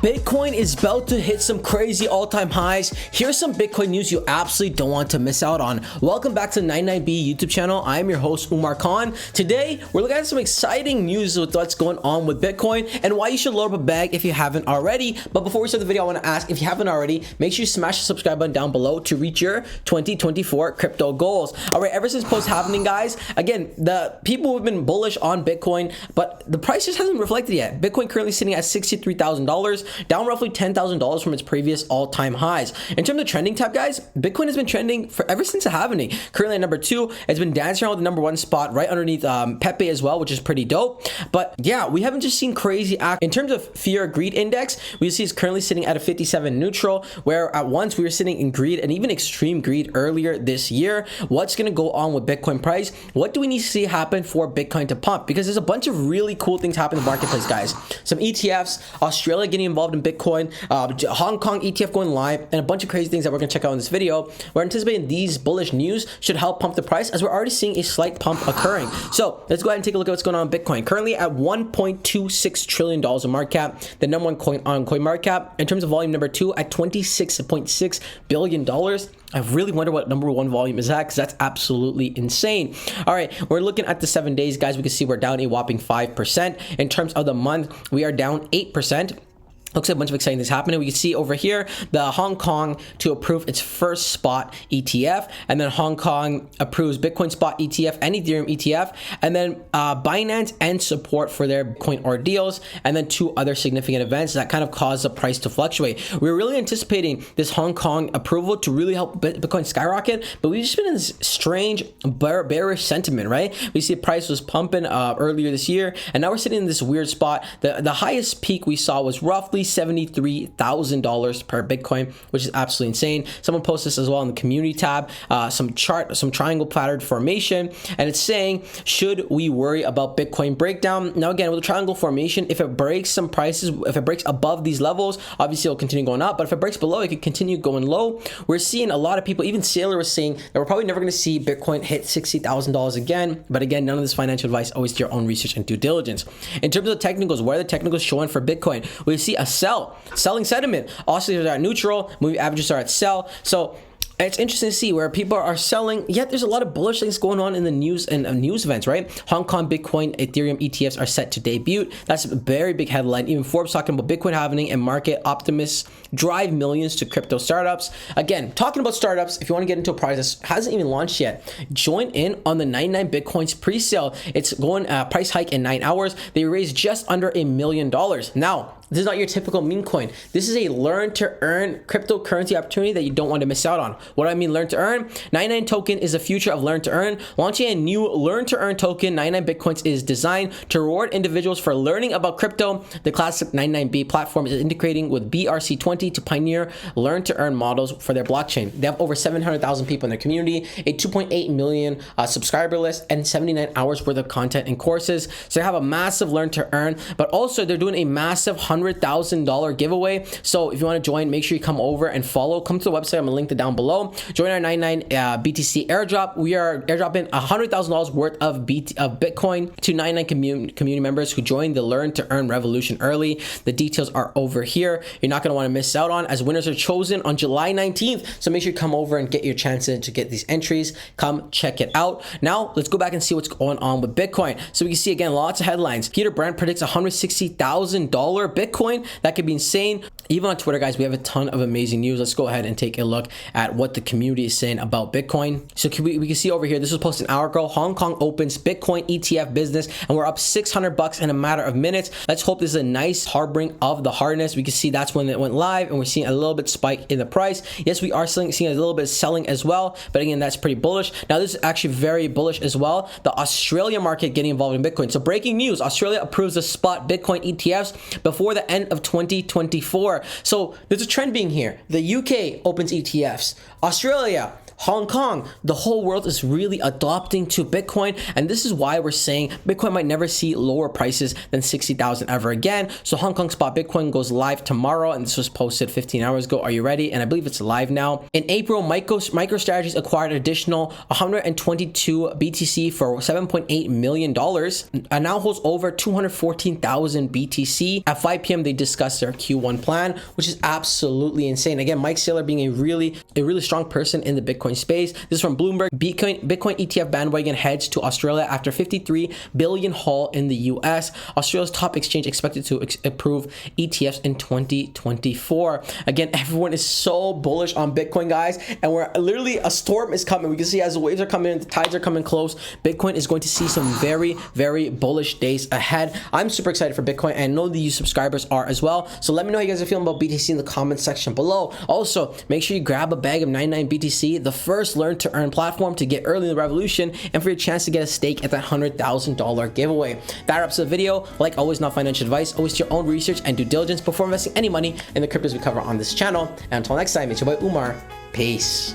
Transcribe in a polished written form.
Bitcoin is about to hit some crazy all-time highs. Here's some Bitcoin news you absolutely don't want to miss out on. Welcome back to 99B YouTube channel. I'm your host, Umar Khan. Today, we're looking at some exciting news with what's going on with Bitcoin and why you should load up a bag if you haven't already. But before we start the video, I want to ask, if you haven't already, make sure you smash the subscribe button down below to reach your 2024 crypto goals. All right, ever since post happening, guys, again, the people have been bullish on Bitcoin, but the price just hasn't reflected yet. Bitcoin currently sitting at $63,000. down roughly $10,000 from its previous all-time highs. In terms of trending tab, guys, Bitcoin has been trending for ever since the halving. Currently at number 2, it's been dancing around the number 1 spot right underneath Pepe as well, which is pretty dope. But yeah, we haven't just seen crazy act. In terms of fear greed index, we see it's currently sitting at a 57 neutral, where at once we were sitting in greed and even extreme greed earlier this year. What's going to go on with Bitcoin price? What do we need to see happen for Bitcoin to pump? Because there's a bunch of really cool things happening in the marketplace, guys. Some ETFs, Australia getting involved in Bitcoin, Hong Kong ETF going live, and a bunch of crazy things that we're going to check out in this video. We're anticipating these bullish news should help pump the price, as we're already seeing a slight pump occurring. So let's go ahead and take a look at what's going on in Bitcoin. Currently at $1.26 trillion in market cap, the number 1 coin on coin market cap. In terms of volume, number 2 at $26.6 billion. I really wonder what number 1 volume is at, because that's absolutely insane. All right, we're looking at the 7 days, guys. We can see we're down a whopping 5%. In terms of the month, we are down 8%. Looks like a bunch of exciting things happening. We can see over here the Hong Kong to approve its first spot ETF, and then Hong Kong approves Bitcoin spot ETF and Ethereum ETF, and then Binance and support for their Bitcoin ordeals, and then 2 other significant events that kind of cause the price to fluctuate. We're really anticipating this Hong Kong approval to really help Bitcoin skyrocket, but we've just been in this strange bearish sentiment, right? We see the price was pumping earlier this year, and now we're sitting in this weird spot. The highest peak we saw was roughly $73,000 per Bitcoin, which is absolutely insane. Someone posted this as well in the community tab, some triangle pattern formation, and it's saying, should we worry about Bitcoin breakdown? Now again, with the triangle formation, if it breaks some prices, if it breaks above these levels, obviously it'll continue going up, but if it breaks below, it could continue going low. We're seeing a lot of people, even Sailor was saying that we're probably never going to see Bitcoin hit $60,000 again, but again, none of this financial advice, always do your own research and due diligence. In terms of the technicals, what are the technicals showing for Bitcoin? We see a selling sentiment. Oscillators are at neutral, moving averages are at sell. So it's interesting to see where people are selling, yet there's a lot of bullish things going on in the news and news events, right? Hong Kong, Bitcoin, Ethereum ETFs are set to debut. That's a very big headline. Even Forbes talking about Bitcoin halving and market optimists drive millions to crypto startups. Again, talking about startups, if you want to get into a prize that hasn't even launched yet, join in on the 99 Bitcoins pre-sale. It's going price hike in 9 hours. They raised just under $1 million. Now, this is not your typical meme coin. This is a learn to earn cryptocurrency opportunity that you don't want to miss out on. What do I mean learn to earn? 99 token is the future of learn to earn. Launching a new learn to earn token, 99 Bitcoins, is designed to reward individuals for learning about crypto. The classic 99B platform is integrating with BRC20 to pioneer learn to earn models for their blockchain. They have over 700,000 people in their community, a 2.8 million subscriber list, and 79 hours worth of content and courses. So they have a massive learn to earn, but also they're doing a massive $100,000 giveaway. So if you want to join, make sure you come over and follow. Come to the website. I'm gonna link it down below. Join our 99 BTC airdrop. We are airdropping $100,000 worth of Bitcoin to 99 community members who join the Learn to Earn revolution early. The details are over here. You're not going to want to miss out on, as winners are chosen on July 19th. So make sure you come over and get your chances to get these entries. Come check it out. Now let's go back and see what's going on with Bitcoin. So we can see again lots of headlines. Peter Brandt predicts $160,000 Bitcoin. That could be insane. Even on Twitter, guys, we have a ton of amazing news. Let's go ahead and take a look at what the community is saying about Bitcoin. So we can see over here, this was posted an hour ago. Hong Kong opens Bitcoin ETF business, and we're up $600 in a matter of minutes. Let's hope this is a nice harbinger of the hardness. We can see that's when it went live, and we're seeing a little bit spike in the price. Yes, we are seeing a little bit of selling as well, but again, that's pretty bullish. Now, this is actually very bullish as well. The Australia market getting involved in Bitcoin. So breaking news, Australia approves the spot Bitcoin ETFs before the end of 2024. 2024. So there's a trend being here. The UK opens ETFs. Australia, Hong Kong, the whole world is really adopting to Bitcoin, and this is why we're saying Bitcoin might never see lower prices than 60,000 ever again. So Hong Kong spot Bitcoin goes live tomorrow, and this was posted 15 hours ago. Are you ready? And I believe it's live now. In April, MicroStrategies acquired an additional 122 BTC for $7.8 million, and now holds over 214,000 BTC. At 5 p.m., they discussed their Q1 plan, which is absolutely insane. Again, Mike Saylor being a really strong person in the Bitcoin space. This is from Bloomberg. Bitcoin ETF bandwagon heads to Australia after 53 billion haul in the US. Australia's top exchange expected to approve ETFs in 2024. Again, everyone is so bullish on Bitcoin, guys, and we're literally, a storm is coming. We can see as the waves are coming in, the tides are coming close. Bitcoin is going to see some very bullish days ahead. I'm super excited for Bitcoin, and I know that you subscribers are as well. So let me know how you guys are feeling about BTC in the comment section below. Also, make sure you grab a bag of 99 BTC, the first learn to earn platform to get early in the revolution, and for your chance to get a stake at that $100,000 giveaway. That wraps the video. Like always, not financial advice. Always do your own research and due diligence before investing any money in the cryptos we cover on this channel. And until next time, it's your boy Umar. Peace.